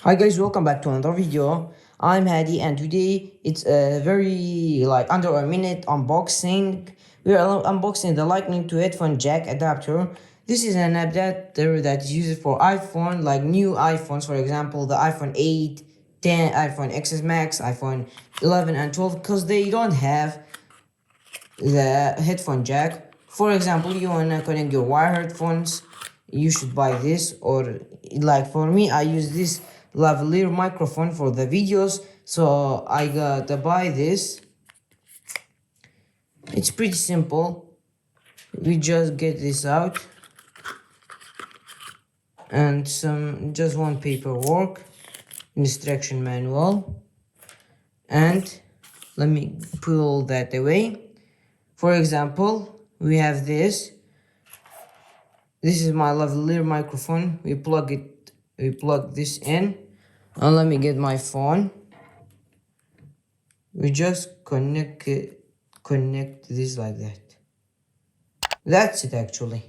Hi guys, welcome back to another video. I'm Hadi and today it's a very under a minute unboxing. We are unboxing the lightning to headphone jack adapter. This is an adapter that's used for iPhone, like new iPhones, for example the iPhone 8, 10, iPhone XS Max, iPhone 11 and 12, because they don't have the headphone jack. For example, you wanna connect your wire headphones, you should buy this, or like for me I use this lavalier microphone for the videos, so I gotta buy this. It's pretty simple. We just get this out and just one paperwork, instruction manual, and let me pull that away. For example, we have this. This is my lavalier microphone. We plug this in. And let me get my phone. We just connect this like that. That's it actually.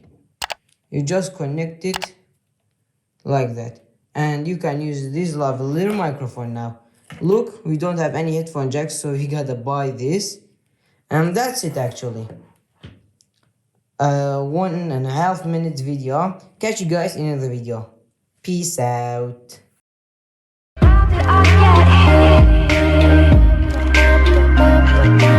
You just connect it like that. And you can use this lavalier microphone now. Look, we don't have any headphone jacks, so we gotta buy this. And that's it actually. 1.5 minutes video. Catch you guys in another video. Peace out. How did I get here?